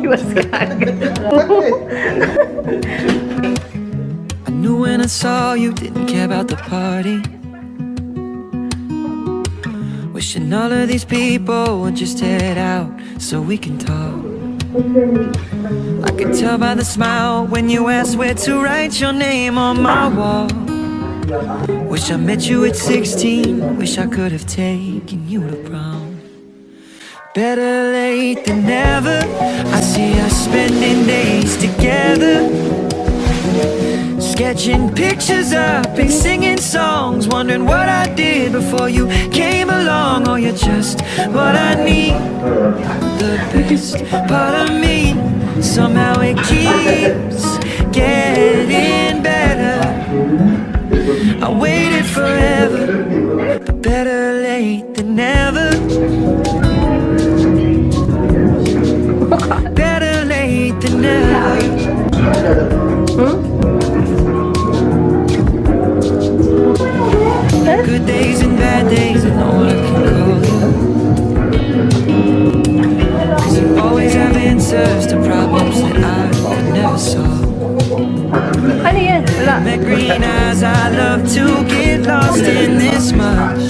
was kaget. I knew when I saw you didn't care about the party. Wishing all of these people would just head out so we can talk. I could tell by the smile when you asked where to write your name on my wall. Wish I met you at 16. Wish I could have taken you to prom. Better late than never. I see us spending days together, sketching pictures up and singing songs, wondering what I did before you came along. Oh, you're just what I need, the best part of me. Somehow it keeps getting better. I waited forever, but better late than never. Better late than never. Good days and bad days, I know I can call you, 'cause you always have answers to problems that I could never solve. Ano yan? Wala. Met green eyes, I love to get lost in this much.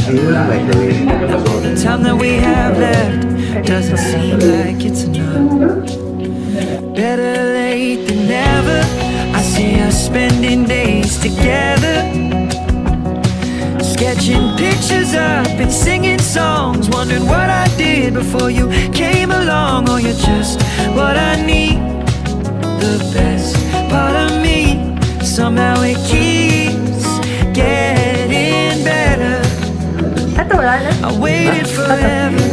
Now all the time that we have left doesn't seem like it's enough. Better late than never. I see us spending days together, sketching pictures up and singing songs, wondering what I did before you came along. Oh, you're just what I need, the best part of me. Somehow it keeps getting better. Ito, wala na. I waited forever.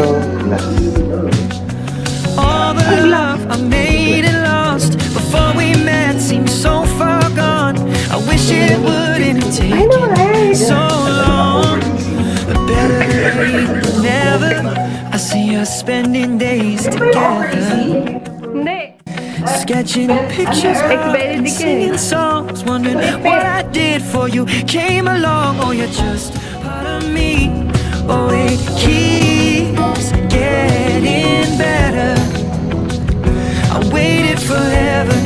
All the love I made and lost before we met seems so far gone. I wish it wouldn't have taken so long. But better late than never. I see us spending days together, Hindi. sketching pictures up and singing songs, wondering what I did for you came along. Oh, you're just part of me. Oh, it keeps getting better. I waited forever,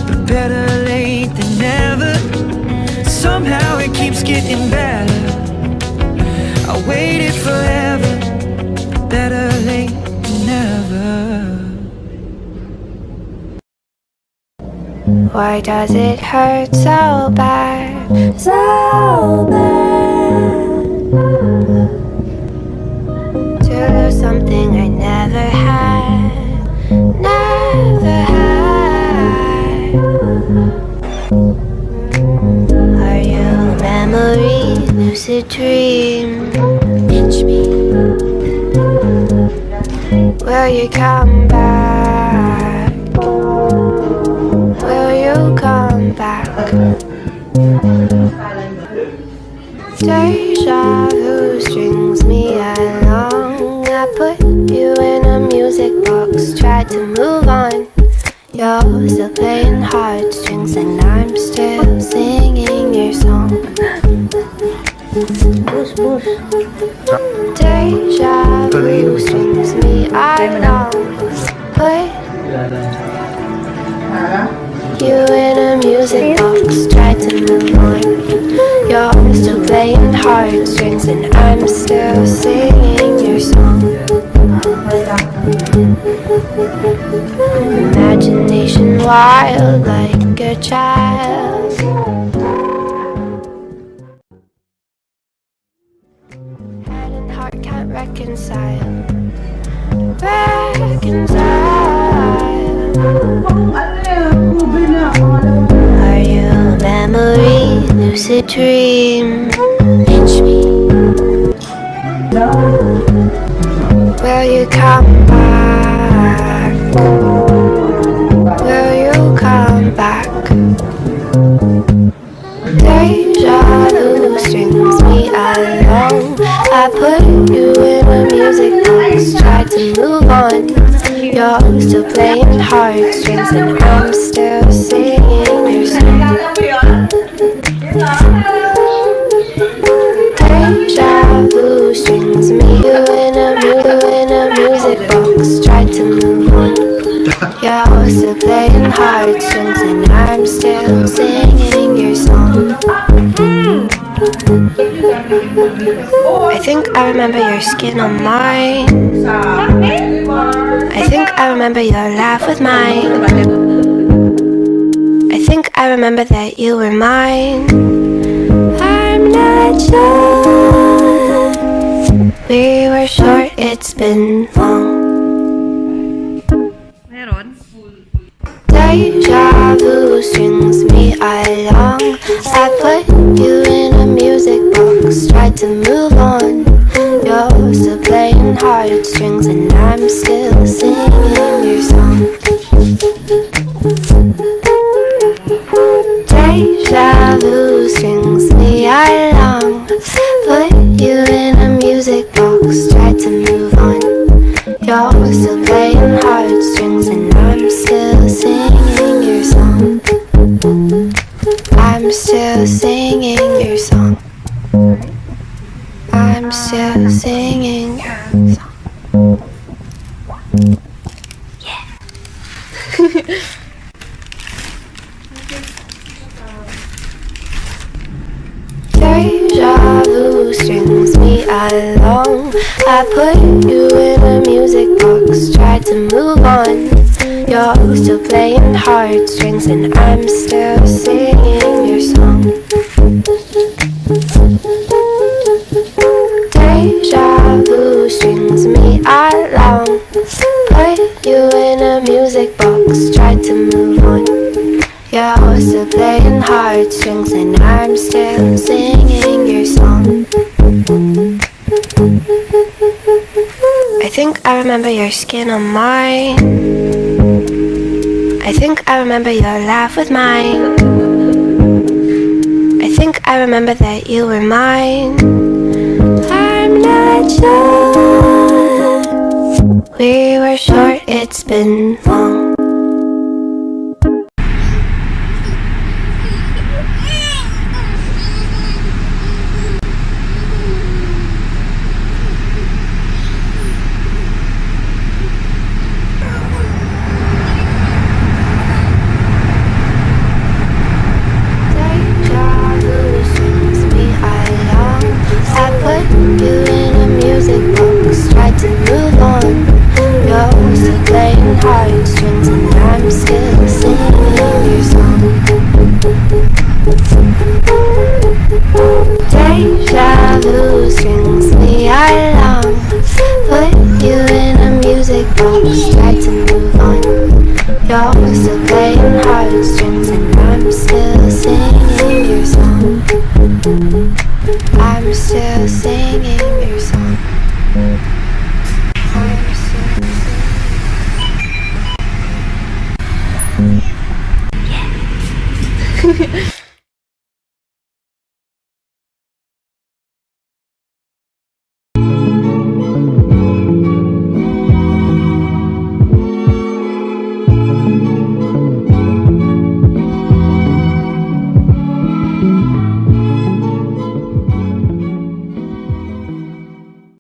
but better late than never. Somehow it keeps getting better. I waited forever, but better late than never. Why does it hurt so bad? So bad to lose something I never had. Never had. Are you a memory, lucid dream? Pinch me. Will you come back? Will you come back? Deja vu strings me along. I put you in a music box, tried to move on. You're still playing heartstrings and I'm still singing your song. Deja vu strings me along. Put you in a music box, tried to move on. You're still playing heartstrings and I'm still singing your song. Imagination wild like a child. Head and heart can't reconcile. Are you a memory, lucid dream? Pinch me. Will you come back? Will you come back? Deja vu strings me along. I put you in a music box, tried to move on. You're still playing heartstrings and I'm still singing your song. Deja vu strings me in a music box, tried to move on. You're heartstrings, and I'm still singing your song. I think I remember your skin on mine. I think I remember your laugh with mine. I think I remember that you were mine. I'm not sure. We were short, it's been long. Meron. Deja vu strings me along. I put you in a music box, tried to move on. You're still playing heartstrings, and I'm still singing your song. Deja vu strings me along. Put you in a music box, tried to move on. You're still playing heartstrings, and I'm still singing your song. I'm still singing your song. I'm still singing your song. Yeah. Deja vu strings me along. I put you in a music box, tried to move on. You're still playing heartstrings, and I'm still singing your song. Deja vu strings me along. Put you in a music box, tried to move on. You're still playing heartstrings, and I'm still singing your song. I think I remember your skin on mine. I think I remember your laugh with mine. I think I remember that you were mine. I'm not sure. We were short, it's been long. Heartstrings, and I'm still singing your song. Deja vu strings me along. Put you in a music box, tried to move on. You're still playing heartstrings, and I'm still singing your song. I'm still singing.